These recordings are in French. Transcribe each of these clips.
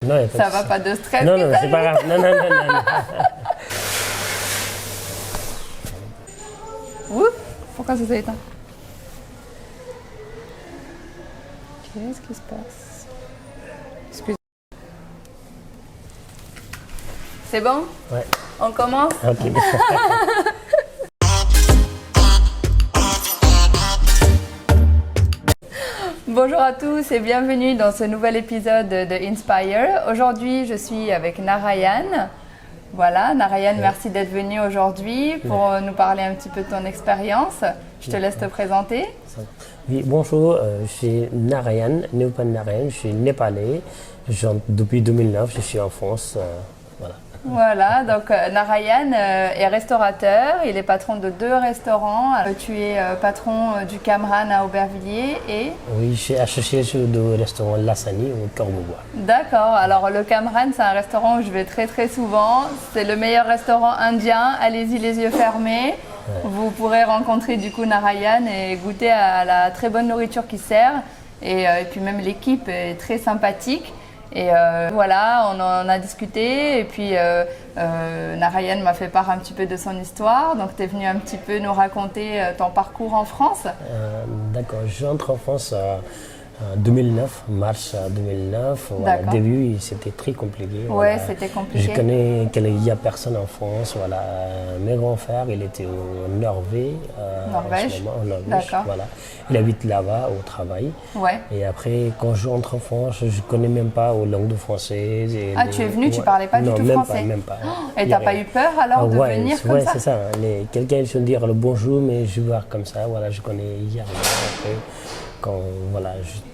Non, y a pas Ça de va, souci. pas de stress? Non, non, c'est pas grave. Non, non, non, non. Ouh, pourquoi ça s'est éteint? Qu'est-ce qui se passe? Excuse. C'est bon? Ouais. On commence? Ok. Bonjour à tous et bienvenue dans ce nouvel épisode de Inspire. Aujourd'hui, je suis avec Narayan. Voilà, Narayan, merci d'être venu aujourd'hui pour nous parler un petit peu de ton expérience. Je te laisse te présenter. Oui, bonjour, je suis Narayan, Neupan Narayan, je suis népalais. Depuis 2009, je suis en France. Voilà. Voilà, donc Narayan est restaurateur, il est patron de 2 restaurants. Tu es patron du Camran à Aubervilliers et… Oui, je suis associé sur le restaurant Lassani au Corboubois. D'accord, alors le Camran, c'est un restaurant où je vais très très souvent. C'est le meilleur restaurant indien, allez-y les yeux fermés. Ouais. Vous pourrez rencontrer du coup Narayan et goûter à la très bonne nourriture qu'il sert. Et puis même l'équipe est très sympathique. Et voilà, on en a discuté et puis Narayan m'a fait part un petit peu de son histoire. Donc tu es venu un petit peu nous raconter ton parcours en France. D'accord, j'entre en France en 2009, mars 2009. Voilà, au début, c'était très compliqué. Oui, voilà. C'était compliqué. Je connais qu'il n'y a personne en France. Voilà. Mes grands frères, il était au Norvège. Norvège. En Norvège. Voilà. Il habite là-bas au travail. Ouais. Et après, quand je rentre en France, je ne connais même pas aux langues françaises. Tu es venu, tu ne parlais pas du tout français? Non, même pas. Et tu n'as pas eu peur alors de venir comme ça? Oui, c'est ça. Quelqu'un se dire le bonjour, mais je vais voir comme ça. Voilà, je connais hier. Après, quand, voilà,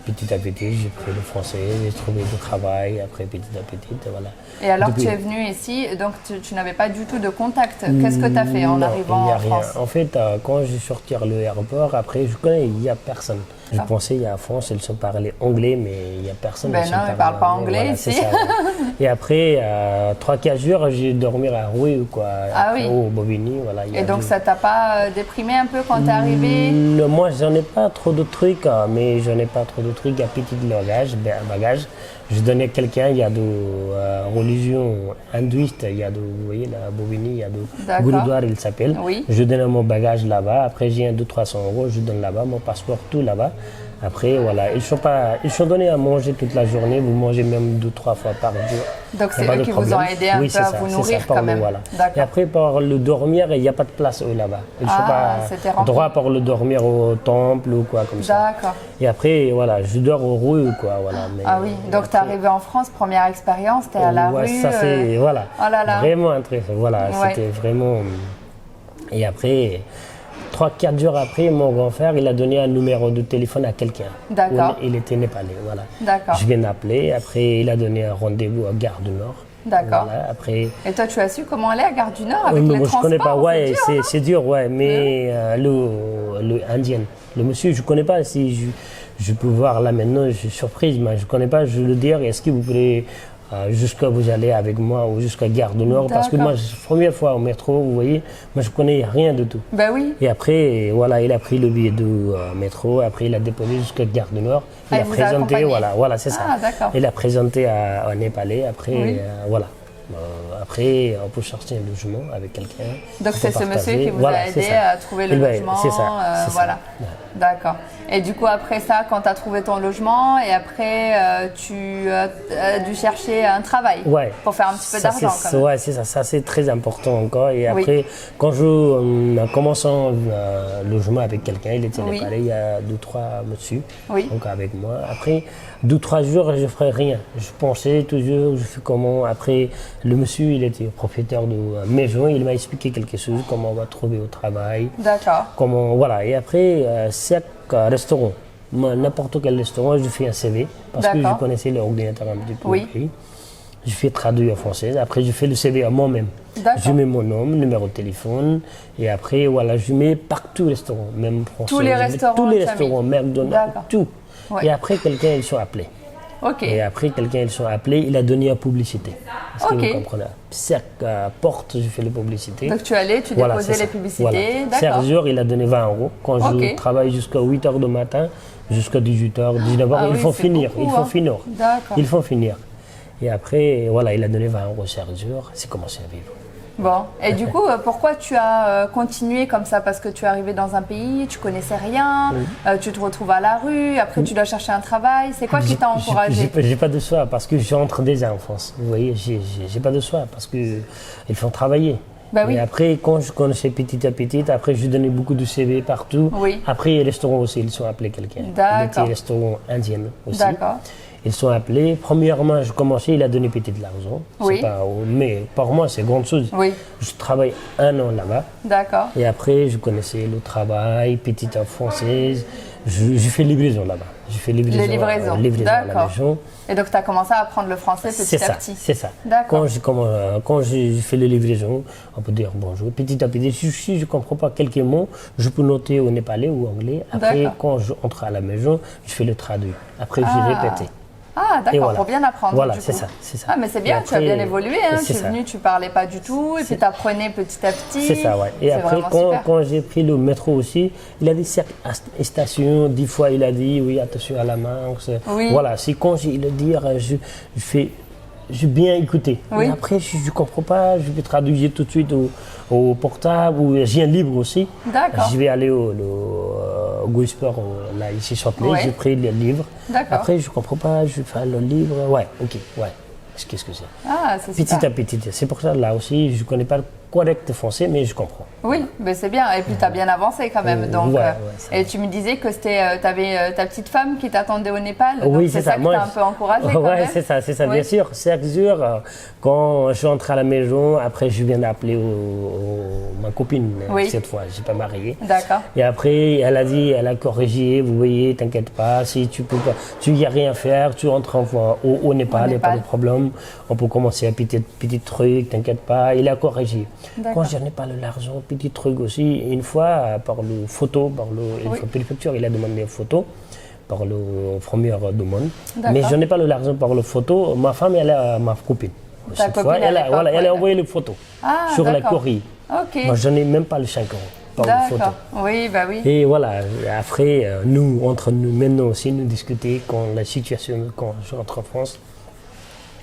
petit à petit, j'ai pris le français, j'ai trouvé du travail, après petit à petit, voilà. Et alors tu es venu ici, donc tu n'avais pas du tout de contact. Qu'est-ce que tu as fait en arrivant en France? En fait, quand je suis sorti à l'aéroport, après, je connais, il n'y a personne. Je pensais qu'il y a en France, ils se parlaient anglais, mais il n'y a personne. Ben non, ils ne parlent pas anglais voilà, ici. Ça, Et après, 3-4 jours, j'ai dormi à Rouy, quoi, au Bobigny. Voilà, et donc ça ne t'a pas déprimé un peu quand tu es arrivé? Moi, j'en ai pas trop de trucs, mais j'en ai pas trop de trucs. Il y a petit bagage. Je donnais à quelqu'un, il y a de religion hindouiste, il y a de, vous voyez, la Bobigny, il y a de Gurudwar, il s'appelle. Oui. Je donne mon bagage là-bas. Après, j'ai 200-300 euros, je donne là-bas, mon passeport, tout là-bas. Après, voilà, ils sont donnés à manger toute la journée. Vous mangez même 2-3 fois par jour. Donc c'est eux qui vous ont aidé un peu à vous nourrir quand même. Voilà. Et après, pour le dormir, il n'y a pas de place là-bas. Ils ne sont pas droit pour le dormir au temple ou quoi comme ça. D'accord. Et après, voilà, je dors aux rues, quoi. Voilà. Mais, oui, donc tu es arrivé en France, première expérience, tu es à la rue. Ça c'est, voilà, oh là là. Vraiment intéressant. Voilà, c'était vraiment… Et après… 3-4 jours après, mon grand frère, il a donné un numéro de téléphone à quelqu'un. D'accord. Il était népalais, voilà. D'accord. Je viens d'appeler. Après, il a donné un rendez-vous à Gare du Nord. D'accord. Voilà, après… Et toi, tu as su comment aller à Gare du Nord avec les transports? Je connais pas, ouais, c'est dur, ouais. Mais le indien, le monsieur, je connais pas. Si je peux voir là maintenant, je suis surprise, mais je connais pas. Je veux le dire, est-ce que vous pouvez jusqu'à vous allez avec moi ou jusqu'à Gare du Nord, parce que moi, c'est la première fois au métro, vous voyez, moi je connais rien du tout. Ben oui. Et après, voilà, il a pris le billet de métro, après il a déposé jusqu'à Gare du Nord, il a présenté, voilà, c'est ça. Il a présenté à Népalais, après, voilà. Après, on peut chercher un logement avec quelqu'un. Donc c'est ce monsieur qui vous a aidé à trouver le logement. C'est ça. Voilà. Ouais. D'accord. Et du coup, après ça, quand tu as trouvé ton logement, et après, tu as dû chercher un travail pour faire un petit peu d'argent. Oui, c'est ça. Ça, c'est très important encore. Et après, quand je commence un logement avec quelqu'un, il était népalais, il y a 2-3 monsieur donc avec moi. Après 2-3 jours, je ne ferais rien. Je pensais toujours, je fais comment. Après, le monsieur, il était propriétaire de maison, il m'a expliqué quelque chose, comment on va trouver au travail. D'accord. Comment, voilà. Et après, chaque restaurant, n'importe quel restaurant, je fais un CV, parce que je connaissais l'ordinateur un petit peu. Je fais traduire en français. Après, je fais le CV à moi-même. Je mets mon nom, numéro de téléphone. Et après, voilà, je mets partout les restaurants, même français. Tous les restaurants, McDonald's, tout. Ouais. Et après, quelqu'un, ils sont appelés. Et après, quelqu'un, ils sont appelés, il a donné la publicité. Est-ce que vous comprenez? Chaque porte, je fais la publicité. Donc tu allais, tu déposais les publicités. Voilà. Chaque jour, il a donné 20 euros. Quand je travaille jusqu'à 8 h du matin, jusqu'à 18 h, 19 h, il faut finir. Il faut finir. Et après, voilà, il a donné 20 € chaque jour. C'est commencé à vivre. Bon, et du coup, pourquoi tu as continué comme ça? Parce que tu es arrivé dans un pays, tu connaissais rien, tu te retrouves à la rue, après tu dois chercher un travail. C'est quoi qui t'a encouragé? J'ai pas de choix parce que je rentre déjà en France. Vous voyez, j'ai pas de choix parce qu'ils font travailler. Bah oui. Et après, quand je connaissais petit à petit, après je donnais beaucoup de CV partout. Oui. Après, les restaurants aussi, ils sont appelés quelqu'un. D'accord. Il était restaurant indien aussi. D'accord. Ils sont appelés. Premièrement, je commençais, il a donné petit de l'argent. Oui. Mais pour moi, c'est grande chose. Oui. Je travaille 1 an là-bas. D'accord. Et après, je connaissais le travail, petite française. Je fais livraison là-bas. Je fais livraison, les livraisons. À la maison. Et donc, tu as commencé à apprendre le français petit à petit. C'est ça. D'accord. Quand je fais les livraisons, on peut dire bonjour. Petit à petit, si je ne comprends pas quelques mots, je peux noter au népalais ou anglais. Après, quand je entre à la maison, je fais le traduit. Après, je répète. Ah, d'accord, pour bien apprendre. Voilà, c'est ça. Ah, mais c'est bien, après, tu as bien évolué. Hein. Tu es venu, tu parlais pas du tout, et puis tu apprenais petit à petit. C'est ça, ouais. Et après, quand j'ai pris le métro aussi, il a dit certaines stations, 10 fois, il a dit oui, attention à la main. Oui. Voilà, c'est quand il le dire, j'ai bien écouté. Oui. Et après, je ne comprends pas, je vais traduire tout de suite au portable, ou j'ai un livre aussi. D'accord. Je vais aller au Go-Sport, là, ici, Châtelet, j'ai pris le livre. Après, je ne comprends pas, je fais le livre. Ouais, ok, ouais. Qu'est-ce que c'est? Ah, c'est super. Petit à petit. C'est pour ça, là aussi, je ne connais pas le correct français, mais je comprends. Oui, mais c'est bien. Et puis, tu as bien avancé quand même. Donc, et tu me disais que tu avais ta petite femme qui t'attendait au Népal. Oui, c'est ça qui t'a un peu encouragé quand même. Oui, c'est ça, bien sûr. Chaque jour, quand je rentre à la maison, après, je viens d'appeler ma copine, cette fois, je ne suis pas marié. D'accord. Et après, elle a dit, elle a corrigé, vous voyez, t'inquiète pas, si tu peux pas, tu n'y as rien à faire, tu rentres au Népal, il n'y a pas de problème. On peut commencer à petit truc, t'inquiète pas. Il a corrigé. Quand je n'ai pas l'argent, petit truc aussi, une fois, par le photo, préfecture, il a demandé une photo par le premier demande. Mais je n'ai pas l'argent par le photo. Ma femme, ma copine. Cette fois, elle a envoyé les photos sur la courrier. Okay. Moi, je n'ai même pas les 5 € par la photo. Oui, bah oui. Et voilà, après, entre nous, maintenant aussi, nous discuter quand la situation, quand je rentre en France.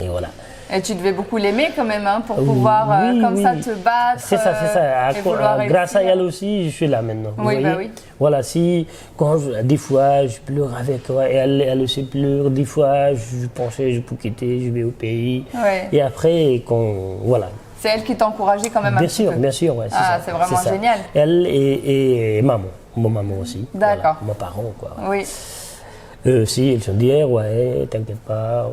Et voilà. Et tu devais beaucoup l'aimer quand même, hein, pour pouvoir ça te battre. C'est ça. Grâce à elle aussi, je suis là maintenant. Oui, bah oui. Voilà, des fois, je pleure avec elle, elle aussi pleure. Des fois, je pensais, je peux quitter, je vais au pays. Ouais. Et après, voilà. C'est elle qui t'a encouragé quand même un petit peu. Bien sûr, ouais, c'est vraiment génial. Elle et maman, mon maman aussi. D'accord. Voilà, mes parents, quoi. Oui. Eux aussi, ils se sont dit, ouais, t'inquiète pas.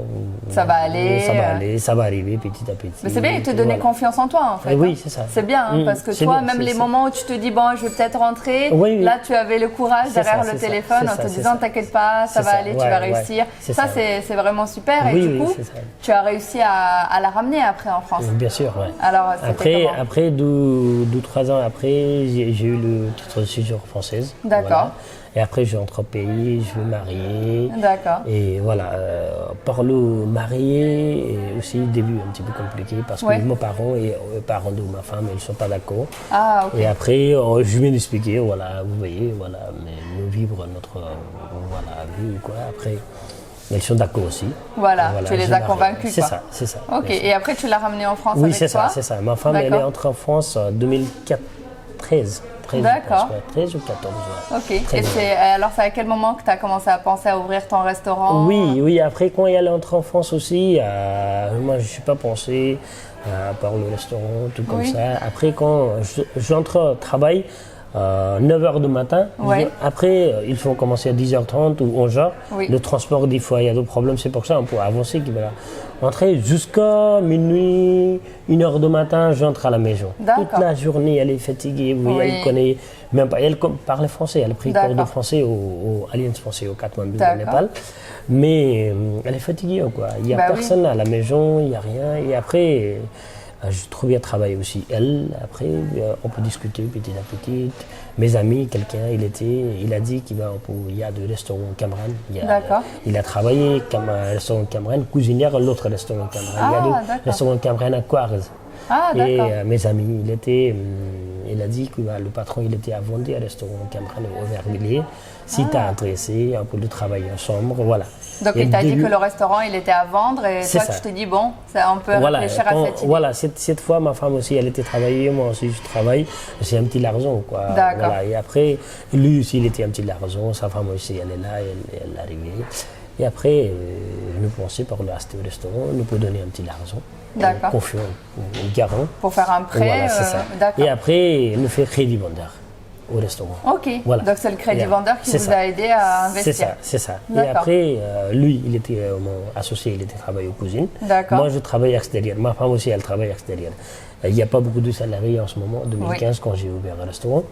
Ça va aller. Ça va arriver petit à petit. Mais c'est bien, ils te donnaient confiance en toi, en fait. Oui, c'est ça. C'est bien, parce que toi, même les moments où tu te dis, bon, je vais peut-être rentrer, là, tu avais le courage derrière le téléphone en te disant, t'inquiète pas, ça va aller, tu vas réussir. Ça, c'est vraiment super. Et du coup, tu as réussi à la ramener après en France. Bien sûr, ouais. Alors, après 2-3 ans après, j'ai eu le titre de séjour française. D'accord. Et après, je rentre au pays, je vais marier. D'accord. Et voilà, par le marié, et aussi le début un petit peu compliqué parce que mes parents et les parents de ma femme, ils ne sont pas d'accord. Ah, ok. Et après, je viens d'expliquer, voilà, vous voyez, voilà, nous vivre notre vie, quoi. Après, ils sont d'accord aussi. Voilà, tu les as convaincus, quoi. C'est ça. Ok, et après, tu l'as ramené en France avec toi? Oui, c'est ça. Ma femme, elle est entrée en France en 2013. D'accord. 13 ou 14. Ouais. Ok. Et alors, c'est à quel moment que tu as commencé à penser à ouvrir ton restaurant? Oui. Après, quand elle est entrée en France aussi, moi, je ne suis pas pensé par le restaurant, tout comme ça. Après, quand j'entre au travail, 9h du matin. Après, il faut commencer à 10h30 ou 11h. Le transport, des fois, il y a des problèmes. C'est pour ça qu'on peut avancer. Rentrer jusqu'à minuit, 1h du matin, j'entre à la maison. Toute la journée, elle est fatiguée. Elle connaît même pas. Elle parle français. Elle a pris cours de français au Alliance français au Katmandou, au Népal. Mais elle est fatiguée, quoi. Il n'y a personne à la maison, il n'y a rien. Et après, je trouvais un travail aussi. Après, on peut discuter petit à petit. Mes amis, quelqu'un, il a dit qu'il y a des restaurants Cameroun. Il a travaillé comme un restaurant Cameroun, cuisinière à l'autre restaurant Cameroun. Il y a des restaurants Cameroun à Quares. Et mes amis, il a dit que le patron, il était à Vendée, un restaurant Camran au Auvervilliers. Si tu es intéressé, on peut le travailler ensemble, voilà. Donc il t'a dit que le restaurant, il était à vendre et toi, tu t'es dit, bon, on peut réfléchir à cette idée. Voilà, cette fois, ma femme aussi, elle était travaillée, moi aussi, je travaille. C'est un petit l'argent, quoi. D'accord. Voilà. Et après, lui aussi, il était un petit l'argent, sa femme aussi, elle est là, elle est arrivée. Et après, nous pensons pour l'acheter au restaurant, nous peut donner un petit l'argent. D'accord. Confiant, garant. Pour faire un prêt. Voilà, c'est ça. Et après, nous fait crédit vendeur au restaurant. Ok. Voilà. Donc c'est le crédit vendeur qui vous a aidé à investir. C'est ça. Et après, lui, il était mon associé, il était travaillé aux cuisines. D'accord. Moi, je travaille extérieur. Ma femme aussi, elle travaille extérieur. Il n'y a pas beaucoup de salariés en ce moment, en 2015, quand j'ai ouvert un restaurant.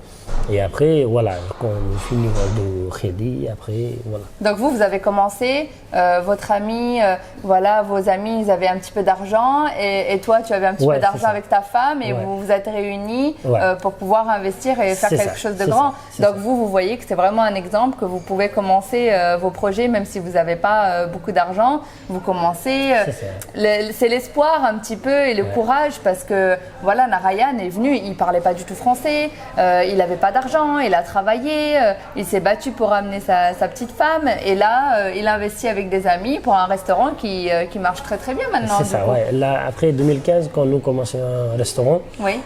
Et après, voilà, quand je finis de crédit, après, voilà. Donc vous avez commencé, votre ami, voilà, vos amis, ils avaient un petit peu d'argent et toi, tu avais un petit peu d'argent avec ta femme et vous vous êtes réunis pour pouvoir investir et faire quelque chose de grand. Donc vous voyez que c'est vraiment un exemple que vous pouvez commencer vos projets, même si vous n'avez pas beaucoup d'argent. Vous commencez, c'est l'espoir un petit peu et le courage parce que voilà, Narayan est venu, il ne parlait pas du tout français, il n'avait pas d'argent, il a travaillé, il s'est battu pour amener sa petite femme et là, il investit avec des amis pour un restaurant qui marche très très bien maintenant. C'est ça, ouais. Là, après 2015, quand nous commençons un restaurant,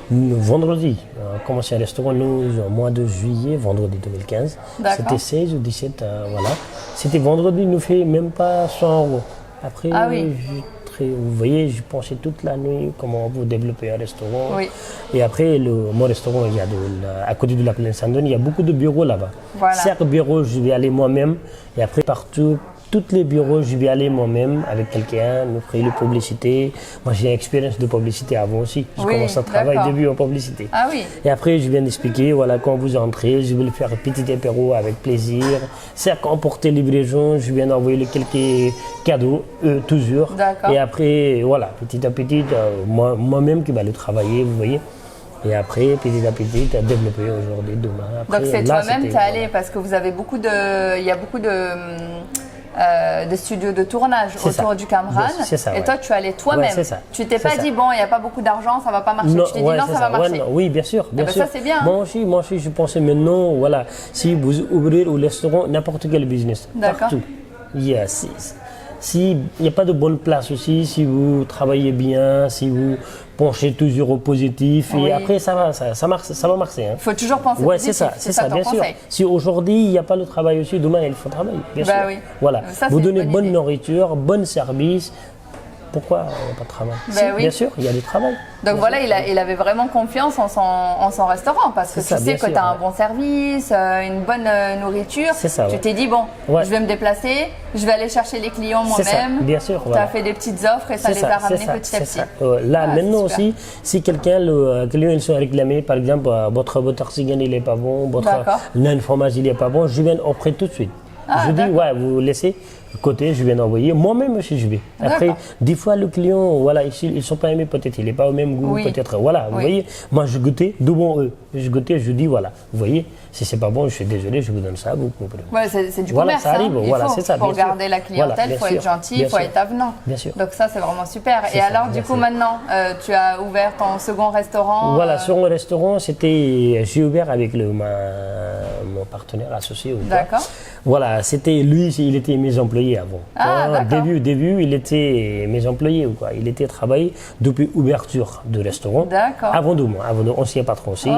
vendredi, on a commencé un restaurant, nous, au mois de juillet, vendredi 2015, c'était 16 ou 17, voilà. C'était vendredi, nous fait même pas 100 €. Après, vous voyez, je pensais toute la nuit comment vous développer un restaurant. Oui. Et après, mon restaurant, il y a à côté de la plaine Saint-Denis, il y a beaucoup de bureaux là-bas. Voilà. Chaque bureau, je vais aller moi-même. Et après, partout, tous les bureaux, je vais aller moi-même avec quelqu'un, nous créer la publicité. Moi, j'ai une expérience de publicité avant aussi. Je commence à travailler au début en publicité. Ah oui. Et après, je viens d'expliquer, voilà, quand vous entrez, je vais le faire un petit apéro avec plaisir. C'est emporter livraison, je viens d'envoyer quelques cadeaux, toujours. Et après, voilà, petit à petit, moi-même qui va le travailler, vous voyez. Et après, petit à petit, tu as développé aujourd'hui, demain. Après, donc c'est toi-même, tu es allé parce que vous avez il y a beaucoup de studios de tournage autour du Camran. Et toi, tu es allé toi-même. Tu t'es pas dit, bon, il n'y a pas beaucoup d'argent, ça va pas marcher. Tu t'es dit, non, ça va marcher. Oui, bien sûr. Bien sûr. Ça, c'est bien. Moi aussi, je pensais maintenant, voilà, si vous ouvrez au restaurant, n'importe quel business, partout. S'il n'y a pas de bonne place aussi, si vous travaillez bien, si vous penchez toujours au positif, et après ça va marcher. Il faut toujours penser positif. C'est ça, bien sûr. Si aujourd'hui il n'y a pas le travail aussi, demain il faut travailler, bien sûr. Oui. Voilà. Vous donnez bonne nourriture, bon service. Pourquoi il n'y a pas de travail? Bien sûr, il y a du travail. Donc voilà, il avait vraiment confiance en son restaurant parce que tu sais que tu as un bon service, une bonne nourriture. Tu t'es dit, bon, je vais me déplacer, je vais aller chercher les clients moi-même. Bien sûr. Tu as fait des petites offres et ça les a ramenés petit à petit. Là, maintenant aussi, si quelqu'un, le client, ils sont réclamés, par exemple, votre oxygène, il n'est pas bon, votre nain fromage, il n'est pas bon, je viens auprès tout de suite. Je dis, vous laissez côté, je viens d'envoyer. Moi-même aussi, je vais. Après, des fois, le client, voilà, ils ne sont pas aimés, peut-être, il n'est pas au même goût, peut-être. Voilà, vous voyez. Moi, je goûtais, d'où bon eux. Je goûtais, je dis, voilà, vous voyez, si c'est pas bon, je suis désolé, je vous donne ça, vous comprenez. Ouais, c'est du commerce. Ça arrive, c'est ça. Pour garder la clientèle, il faut être gentil, il faut être avenant. Bien sûr. Donc, ça, c'est vraiment super. Et alors, du coup, maintenant, tu as ouvert ton second restaurant. Voilà, second restaurant, j'ai ouvert avec mon partenaire associé. D'accord. Voilà, c'était lui, il était mes employés avant. Début, il était mes employés. Il était travaillé depuis l'ouverture du restaurant. D'accord. Avant de moi, ancien patron aussi.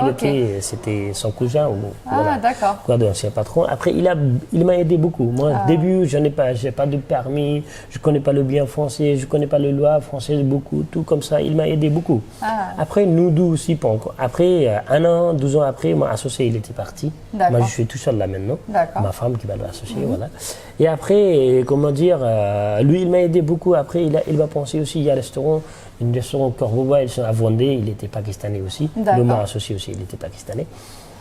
C'était son cousin. D'accord. Ancien patron. Après, il m'a aidé beaucoup. Moi, au début, je n'ai pas de permis, je ne connais pas le bien français, je ne connais pas les lois françaises beaucoup, tout comme ça. Il m'a aidé beaucoup. Après, nous deux aussi, pas encore. Après, 1 an, 12 ans après, mon associé, il était parti. Moi, je suis tout seul là maintenant. Ma femme qui va l'associer, voilà. Et après, comment dire, lui, il m'a aidé beaucoup. Après, il va penser aussi, il y a un restaurant Corbeau, ils sont à Vendée, il était pakistanais aussi. Mon associé aussi, il était pakistanais.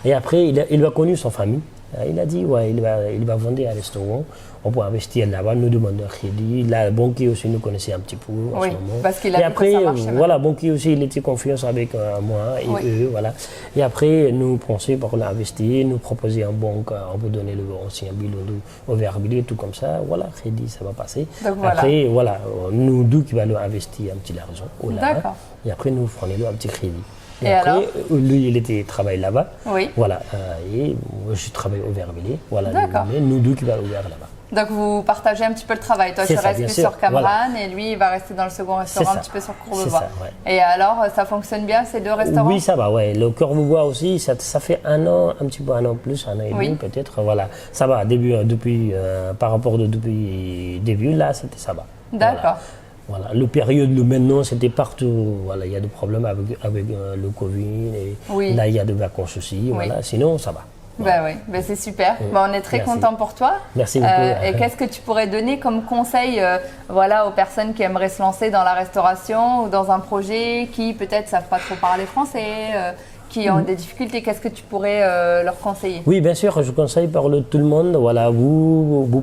Et après, il a connu son famille. Il a dit, ouais, il va vendre un restaurant. On peut investir là-bas, nous demander un crédit. La banquier aussi nous connaissait un petit peu en ce moment. Parce qu'il a et après, ça marchait voilà, banquier aussi, il était confiance avec moi et eux, voilà. Et après, nous pensions pour l'investir, nous proposer un banque, on peut donner le ancien bilan au verbilier, tout comme ça. Voilà, crédit, ça va passer. Donc, après, voilà, nous deux qui allons investir un petit argent. D'accord. Et après, nous prenons un petit crédit. Et après, alors lui, il travaille là-bas. Oui. Voilà. Et moi, je travaille au Verbilier. Voilà. D'accord. Nous deux qui va ouvrir là-bas. Donc vous partagez un petit peu le travail. Toi, tu restes plus sur Camran et lui, il va rester dans le second restaurant un petit peu sur Courbevoie. Ouais. Et alors, ça fonctionne bien ces deux restaurants? Oui, ça va. Ouais. Le Courbevoie aussi, ça fait un an, un petit peu un an plus, un an et demi peut-être. Voilà. Ça va. Depuis, par rapport depuis début, là, ça va. D'accord. Voilà, le période maintenant, c'était partout. Voilà, il y a des problèmes avec le Covid. Et là, il y a des vacances aussi. Voilà, sinon, ça va. Voilà. Ben oui, c'est super. On est très content pour toi. Merci beaucoup. Et qu'est-ce que tu pourrais donner comme conseil aux personnes qui aimeraient se lancer dans la restauration ou dans un projet qui peut-être ne savent pas trop parler français, qui ont des difficultés? Qu'est-ce que tu pourrais leur conseiller? Oui, bien sûr, je conseille par tout le monde. Voilà, vous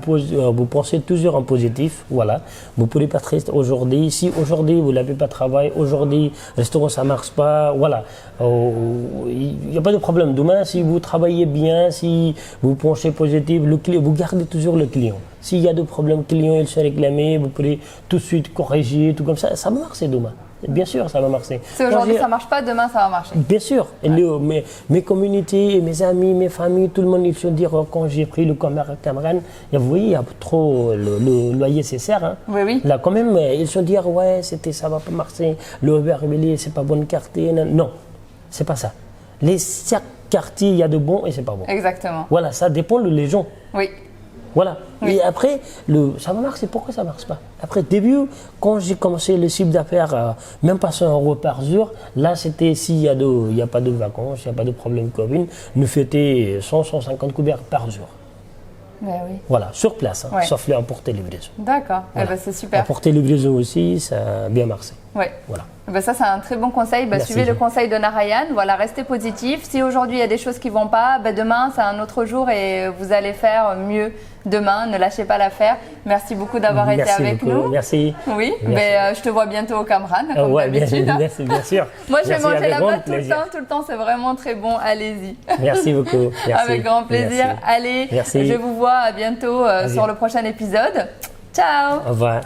pensez toujours en positif. Voilà, vous ne pouvez pas être triste aujourd'hui. Si aujourd'hui vous n'avez pas de travail, aujourd'hui le restaurant ça marche pas, voilà, il n'y a pas de problème. Demain, si vous travaillez bien, si vous pensez positif, le client, vous gardez toujours le client. S'il y a des problèmes, client il se réclame, vous pouvez tout de suite corriger, tout comme ça. Ça marche demain. Bien sûr, ça va marcher. Si aujourd'hui ça ne marche pas, demain ça va marcher. Bien sûr. Ouais. Mes communautés, mes amis, mes familles, tout le monde, ils se disent quand j'ai pris le Camran, vous voyez, il y a trop le loyer, c'est cher. Hein. Oui. Là, quand même, ils se disent ouais, ça va pas marcher. Le Verbilier, c'est pas bon quartier. Non, c'est pas ça. Chaque quartier, il y a de bon et c'est pas bon. Exactement. Voilà, ça dépend des gens. Oui. Voilà. Oui. Et après, ça va marcher. Pourquoi ça ne marche pas? Après, début, quand j'ai commencé le chiffre d'affaires, même pas 100 € par jour, là, c'était s'il n'y a pas de vacances, il n'y a pas de problème Covid, nous fêtions 100-150 couverts par jour. Ben oui. Voilà, sur place, sauf les emporter livraison. D'accord, voilà. C'est super. Emporter livraison aussi, ça a bien marché. Oui. Voilà. Ça, c'est un très bon conseil. Suivez le conseil de Narayan. Voilà, restez positif. Si aujourd'hui il y a des choses qui ne vont pas, demain c'est un autre jour et vous allez faire mieux demain. Ne lâchez pas l'affaire. Merci beaucoup d'avoir été avec nous. Merci. Oui, je te vois bientôt au Camran, comme d'habitude. Bien sûr. Moi, je vais manger là-bas tout le temps. C'est vraiment très bon. Allez-y. Merci beaucoup. Merci. Avec grand plaisir. Merci. Allez, je vous vois à bientôt sur le prochain épisode. Ciao. Au revoir.